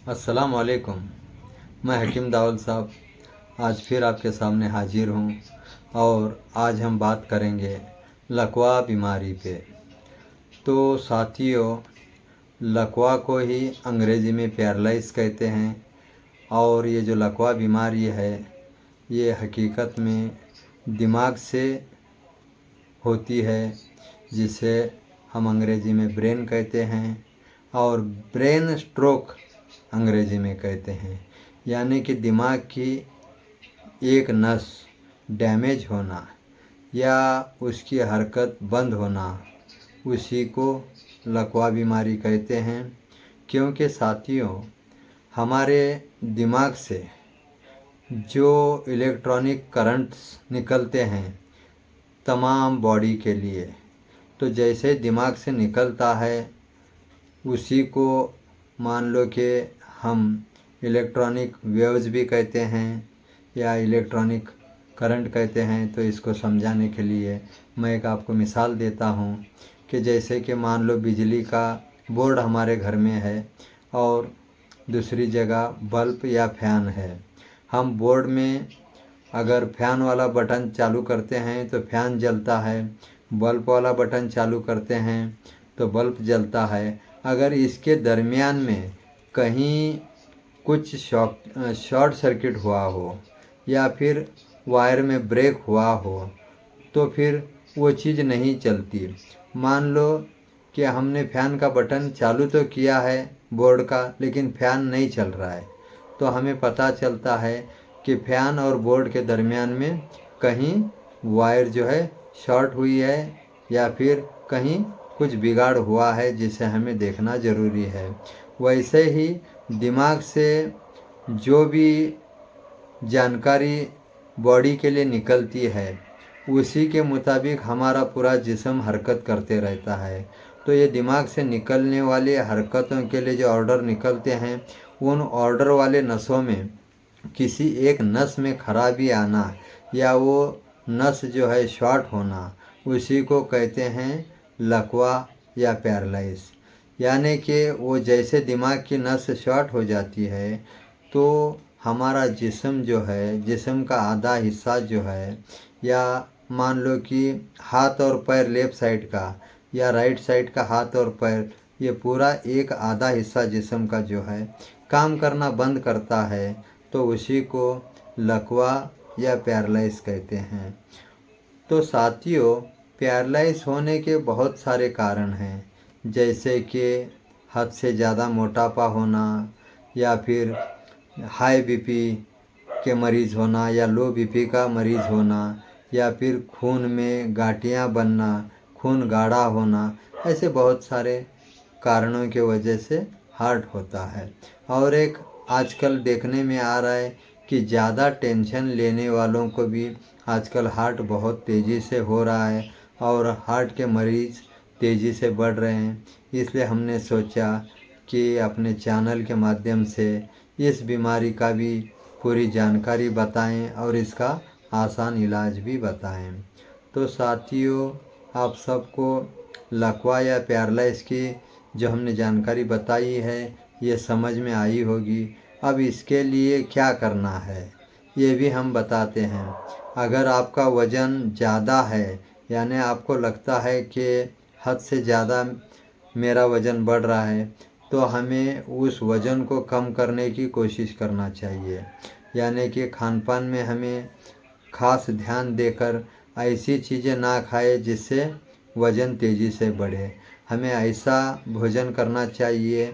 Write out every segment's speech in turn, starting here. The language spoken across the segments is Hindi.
अस्सलाम वालेकुम। मैं हकीम दावल साहब आज फिर आपके सामने हाजिर हूँ और आज हम बात करेंगे लकवा बीमारी पे। तो साथियों, लकवा को ही अंग्रेज़ी में पैरालाइज कहते हैं और ये जो लकवा बीमारी है ये हकीकत में दिमाग से होती है, जिसे हम अंग्रेज़ी में ब्रेन कहते हैं और ब्रेन स्ट्रोक अंग्रेज़ी में कहते हैं। यानी कि दिमाग की एक नस डैमेज होना या उसकी हरकत बंद होना, उसी को लकवा बीमारी कहते हैं। क्योंकि साथियों, हमारे दिमाग से जो इलेक्ट्रॉनिक करंट्स निकलते हैं तमाम बॉडी के लिए, तो जैसे दिमाग से निकलता है उसी को मान लो कि हम इलेक्ट्रॉनिक वेव्स भी कहते हैं या इलेक्ट्रॉनिक करंट कहते हैं। तो इसको समझाने के लिए मैं एक आपको मिसाल देता हूँ कि जैसे कि मान लो बिजली का बोर्ड हमारे घर में है और दूसरी जगह बल्ब या फैन है। हम बोर्ड में अगर फैन वाला बटन चालू करते हैं तो फैन जलता है, बल्ब वाला बटन चालू करते हैं तो बल्ब जलता है। अगर इसके दरमियान में कहीं कुछ शॉर्ट सर्किट हुआ हो या फिर वायर में ब्रेक हुआ हो तो फिर वो चीज़ नहीं चलती। मान लो कि हमने फ़ैन का बटन चालू तो किया है बोर्ड का, लेकिन फ़ैन नहीं चल रहा है, तो हमें पता चलता है कि फ़ैन और बोर्ड के दरमियान में कहीं वायर जो है शॉर्ट हुई है या फिर कहीं कुछ बिगाड़ हुआ है, जिसे हमें देखना ज़रूरी है। वैसे ही दिमाग से जो भी जानकारी बॉडी के लिए निकलती है उसी के मुताबिक हमारा पूरा जिस्म हरकत करते रहता है। तो ये दिमाग से निकलने वाली हरकतों के लिए जो ऑर्डर निकलते हैं, उन ऑर्डर वाले नसों में किसी एक नस में खराबी आना या वो नस जो है शॉर्ट होना, उसी को कहते हैं लकवा या पैरालाइज। यानी कि वो जैसे दिमाग की नस शॉर्ट हो जाती है तो हमारा जिस्म जो है, जिस्म का आधा हिस्सा जो है, या मान लो कि हाथ और पैर लेफ़्ट साइड का या राइट साइड का हाथ और पैर, ये पूरा एक आधा हिस्सा जिस्म का जो है काम करना बंद करता है, तो उसी को लकवा या पैरालाइज कहते हैं। तो साथियों, पैरालाइज होने के बहुत सारे कारण हैं, जैसे कि हद से ज़्यादा मोटापा होना या फिर हाई बीपी के मरीज़ होना या लो बीपी का मरीज़ होना या फिर खून में गांठियाँ बनना, खून गाढ़ा होना, ऐसे बहुत सारे कारणों के वजह से हार्ट होता है। और एक आजकल देखने में आ रहा है कि ज़्यादा टेंशन लेने वालों को भी आजकल हार्ट बहुत तेज़ी से हो रहा है और हार्ट के मरीज़ तेज़ी से बढ़ रहे हैं। इसलिए हमने सोचा कि अपने चैनल के माध्यम से इस बीमारी का भी पूरी जानकारी बताएं और इसका आसान इलाज भी बताएं। तो साथियों, आप सबको लकवा या पैरालाइज की जो हमने जानकारी बताई है ये समझ में आई होगी। अब इसके लिए क्या करना है ये भी हम बताते हैं। अगर आपका वज़न ज़्यादा है, यानी आपको लगता है कि हद से ज़्यादा मेरा वज़न बढ़ रहा है, तो हमें उस वज़न को कम करने की कोशिश करना चाहिए। यानी कि खान पान में हमें खास ध्यान देकर ऐसी चीज़ें ना खाए जिससे वज़न तेज़ी से बढ़े। हमें ऐसा भोजन करना चाहिए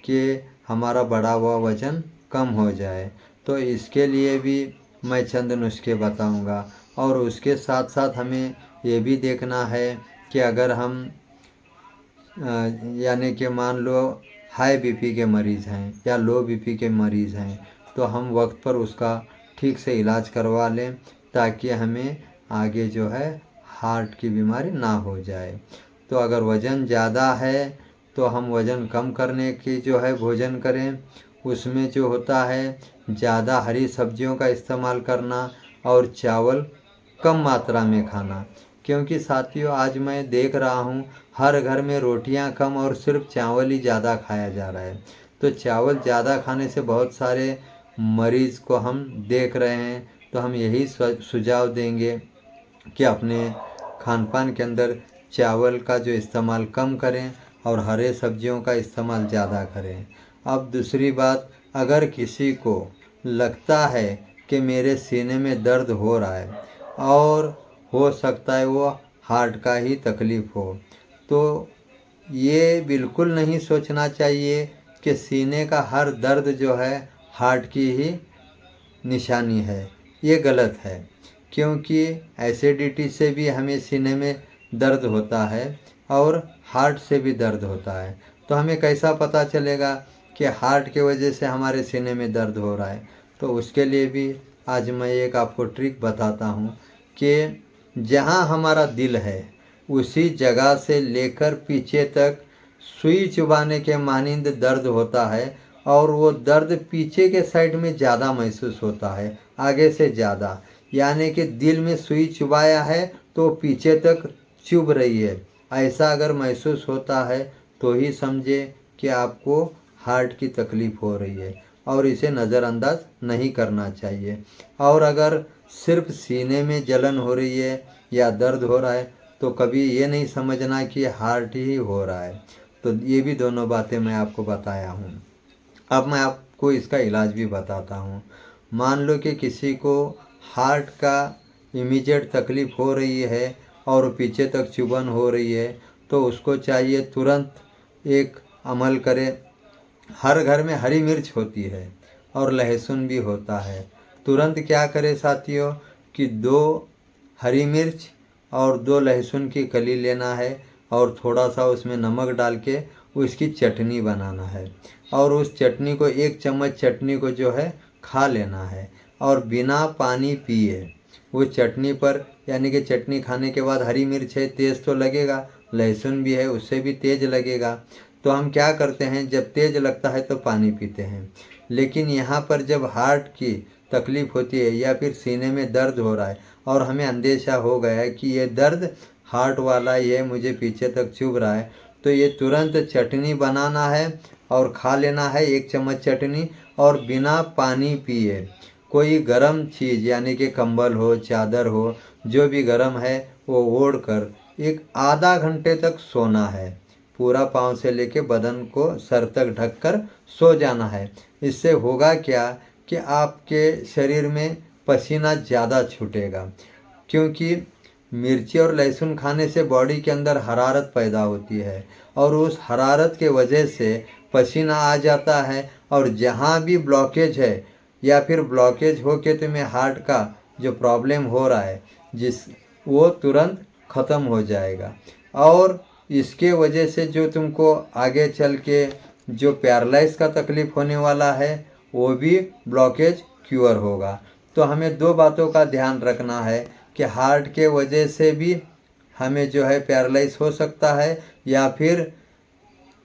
कि हमारा बढ़ा हुआ वज़न कम हो जाए। तो इसके लिए भी मैं चंद नुस्खे बताऊंगा और उसके साथ साथ हमें ये भी देखना है कि अगर हम यानी कि मान लो हाई बीपी के मरीज़ हैं या लो बीपी के मरीज़ हैं, तो हम वक्त पर उसका ठीक से इलाज करवा लें ताकि हमें आगे जो है हार्ट की बीमारी ना हो जाए। तो अगर वज़न ज़्यादा है तो हम वज़न कम करने की जो है भोजन करें। उसमें जो होता है ज़्यादा हरी सब्जियों का इस्तेमाल करना और चावल कम मात्रा में खाना। क्योंकि साथियों, आज मैं देख रहा हूँ हर घर में रोटियां कम और सिर्फ चावल ही ज़्यादा खाया जा रहा है। तो चावल ज़्यादा खाने से बहुत सारे मरीज़ को हम देख रहे हैं। तो हम यही सुझाव देंगे कि अपने खान पान के अंदर चावल का जो इस्तेमाल कम करें और हरे सब्जियों का इस्तेमाल ज़्यादा करें। अब दूसरी बात, अगर किसी को लगता है कि मेरे सीने में दर्द हो रहा है और हो सकता है वो हार्ट का ही तकलीफ़ हो, तो ये बिल्कुल नहीं सोचना चाहिए कि सीने का हर दर्द जो है हार्ट की ही निशानी है। ये गलत है, क्योंकि एसिडिटी से भी हमें सीने में दर्द होता है और हार्ट से भी दर्द होता है। तो हमें कैसा पता चलेगा कि हार्ट की वजह से हमारे सीने में दर्द हो रहा है? तो उसके लिए भी आज मैं एक आपको ट्रिक बताता हूँ कि जहाँ हमारा दिल है उसी जगह से लेकर पीछे तक सुई चुभाने के मानिंद दर्द होता है, और वो दर्द पीछे के साइड में ज़्यादा महसूस होता है, आगे से ज़्यादा। यानी कि दिल में सुई चुभाया है तो पीछे तक चुभ रही है। ऐसा अगर महसूस होता है तो ही समझे कि आपको हार्ट की तकलीफ़ हो रही है, और इसे नज़रअंदाज नहीं करना चाहिए। और अगर सिर्फ सीने में जलन हो रही है या दर्द हो रहा है तो कभी ये नहीं समझना कि हार्ट ही हो रहा है। तो ये भी दोनों बातें मैं आपको बताया हूँ। अब मैं आपको इसका इलाज भी बताता हूँ। मान लो कि किसी को हार्ट का इमीडिएट तकलीफ़ हो रही है और पीछे तक चुभन हो रही है, तो उसको चाहिए तुरंत एक अमल करे। हर घर में हरी मिर्च होती है और लहसुन भी होता है। तुरंत क्या करे साथियों कि 2 हरी मिर्च और 2 लहसुन की कली लेना है और थोड़ा सा उसमें नमक डाल के उसकी चटनी बनाना है, और उस चटनी को 1 चम्मच चटनी को जो है खा लेना है और बिना पानी पिए वो चटनी पर, यानी कि चटनी खाने के बाद हरी मिर्च है तेज़ तो लगेगा, लहसुन भी है उससे भी तेज़ लगेगा। तो हम क्या करते हैं, जब तेज़ लगता है तो पानी पीते हैं, लेकिन यहाँ पर जब हार्ट की तकलीफ़ होती है या फिर सीने में दर्द हो रहा है और हमें अंदेशा हो गया है कि ये दर्द हार्ट वाला ही है, मुझे पीछे तक चुभ रहा है, तो ये तुरंत चटनी बनाना है और खा लेना है 1 चम्मच चटनी, और बिना पानी पिए कोई गर्म चीज़ यानी कि कंबल हो, चादर हो, जो भी गर्म है वो ओढ़ कर एक आधा घंटे तक सोना है। पूरा पाँव से लेके बदन को सर तक ढककर सो जाना है। इससे होगा क्या कि आपके शरीर में पसीना ज़्यादा छूटेगा, क्योंकि मिर्ची और लहसुन खाने से बॉडी के अंदर हरारत पैदा होती है और उस हरारत के वजह से पसीना आ जाता है, और जहाँ भी ब्लॉकेज है या फिर ब्लॉकेज हो के तुम्हें हार्ट का जो प्रॉब्लम हो रहा है वो तुरंत ख़त्म हो जाएगा। और इसके वजह से जो तुमको आगे चल के जो पैरालाइज का तकलीफ़ होने वाला है वो भी ब्लॉकेज क्योर होगा। तो हमें 2 बातों का ध्यान रखना है कि हार्ट के वजह से भी हमें जो है पैरालाइज हो सकता है, या फिर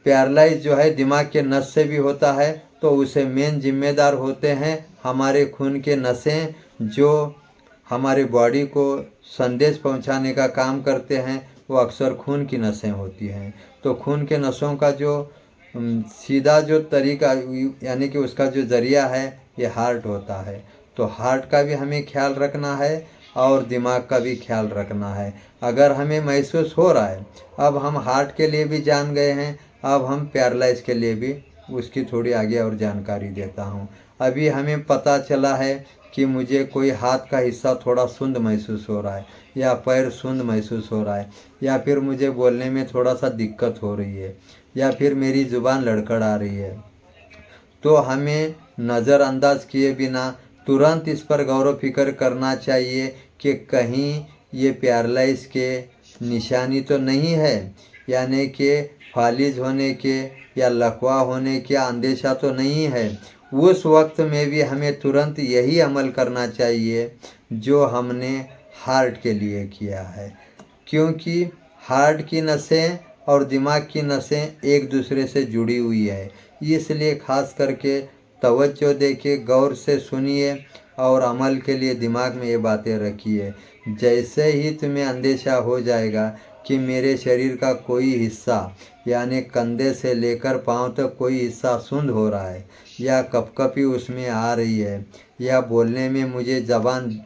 पैरालाइज जो है दिमाग के नस से भी होता है। तो उसे मेन जिम्मेदार होते हैं हमारे खून के नसें, जो हमारे बॉडी को संदेश पहुंचाने का काम करते हैं, वो अक्सर खून की नसें होती हैं। तो खून के नसों का जो सीधा जो तरीका यानी कि उसका जो ज़रिया है ये हार्ट होता है। तो हार्ट का भी हमें ख्याल रखना है और दिमाग का भी ख्याल रखना है। अगर हमें महसूस हो रहा है, अब हम हार्ट के लिए भी जान गए हैं, अब हम पैरालाइज के लिए भी उसकी थोड़ी आगे और जानकारी देता हूँ। अभी हमें पता चला है कि मुझे कोई हाथ का हिस्सा थोड़ा सुंद महसूस हो रहा है या पैर सुंद महसूस हो रहा है, या फिर मुझे बोलने में थोड़ा सा दिक्कत हो रही है, या फिर मेरी ज़ुबान लड़खड़ा रही है, तो हमें नज़रअंदाज किए बिना तुरंत इस पर गौर फिक्र करना चाहिए कि कहीं ये पैरालाइज के निशानी तो नहीं है, यानी कि फालिज होने के या लकवा होने का अंदेशा तो नहीं है। उस वक्त में भी हमें तुरंत यही अमल करना चाहिए जो हमने हार्ट के लिए किया है, क्योंकि हार्ट की नसें और दिमाग की नसें एक दूसरे से जुड़ी हुई है। इसलिए खास करके तवज्जो देके गौर से सुनिए और अमल के लिए दिमाग में ये बातें रखिए। जैसे ही तुम्हें अंदेशा हो जाएगा कि मेरे शरीर का कोई हिस्सा यानी कंधे से लेकर पाँव तक कोई हिस्सा सुन्न हो रहा है, या कपकपी उसमें आ रही है, या बोलने में मुझे ज़बान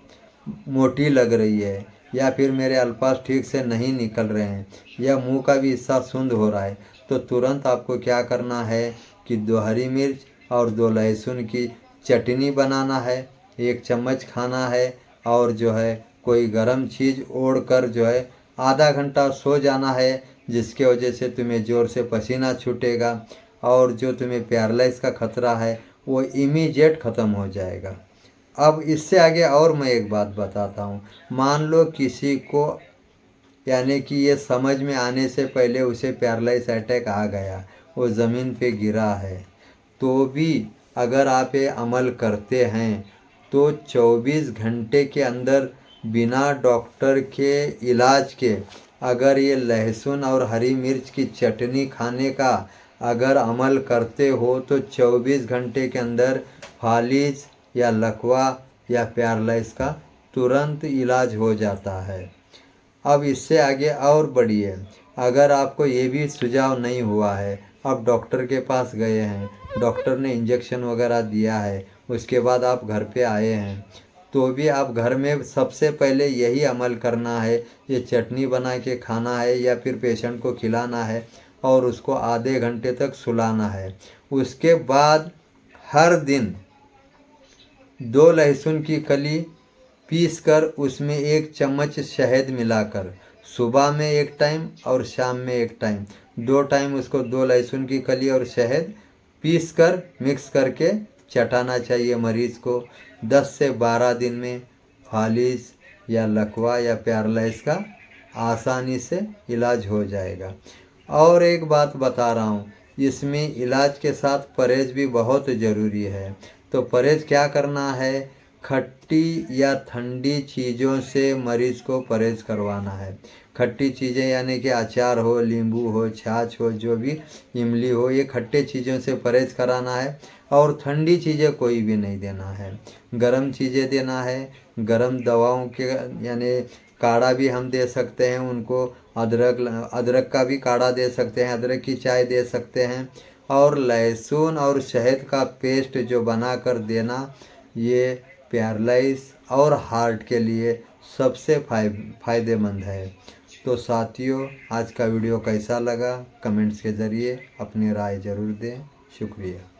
मोटी लग रही है, या फिर मेरे अल्फाज ठीक से नहीं निकल रहे हैं, या मुंह का भी हिस्सा सुंद हो रहा है, तो तुरंत आपको क्या करना है कि 2 हरी मिर्च और 2 लहसुन की चटनी बनाना है, 1 चम्मच खाना है, और जो है कोई गर्म चीज़ ओढ़ कर जो है आधा घंटा सो जाना है, जिसके वजह से तुम्हें ज़ोर से पसीना छूटेगा और जो तुम्हें पैरालाइज का खतरा है वो इमीडिएट ख़त्म हो जाएगा। अब इससे आगे और मैं एक बात बताता हूँ। मान लो किसी को यानी कि ये समझ में आने से पहले उसे पैरालाइज अटैक आ गया, वो ज़मीन पे गिरा है, तो भी अगर आप ये अमल करते हैं तो 24 घंटे के अंदर बिना डॉक्टर के इलाज के अगर ये लहसुन और हरी मिर्च की चटनी खाने का अगर अमल करते हो तो 24 घंटे के अंदर फालिज या लकवा या पैरालाइज का तुरंत इलाज हो जाता है। अब इससे आगे और बढ़िए, अगर आपको ये भी सुझाव नहीं हुआ है, आप डॉक्टर के पास गए हैं, डॉक्टर ने इंजेक्शन वगैरह दिया है, उसके बाद आप घर पे आए हैं, तो भी आप घर में सबसे पहले यही अमल करना है, ये चटनी बना के खाना है या फिर पेशेंट को खिलाना है और उसको आधे घंटे तक सुलाना है। उसके बाद हर दिन 2 लहसुन की कली पीस कर उसमें 1 चम्मच शहद मिलाकर सुबह में 1 टाइम और शाम में 1 टाइम 2 टाइम उसको 2 लहसुन की कली और शहद पीस कर मिक्स करके चटाना चाहिए मरीज़ को। 10 से 12 दिन में फालिज या लकवा या पैरालाइज का आसानी से इलाज हो जाएगा। और एक बात बता रहा हूँ, इसमें इलाज के साथ परहेज भी बहुत ज़रूरी है। तो परहेज क्या करना है, खट्टी या ठंडी चीज़ों से मरीज़ को परहेज करवाना है। खट्टी चीज़ें यानी कि अचार हो, नींबू हो, छाछ हो, जो भी इमली हो, ये खट्टे चीज़ों से परहेज कराना है और ठंडी चीज़ें कोई भी नहीं देना है। गरम चीज़ें देना है, गरम दवाओं के यानी काढ़ा भी हम दे सकते हैं उनको, अदरक का भी काढ़ा दे सकते हैं, अदरक की चाय दे सकते हैं, और लहसुन और शहद का पेस्ट जो बना कर देना, ये पैरालाइज और हार्ट के लिए सबसे फ़ायदेमंद है। तो साथियों, आज का वीडियो कैसा लगा कमेंट्स के ज़रिए अपनी राय ज़रूर दें। शुक्रिया।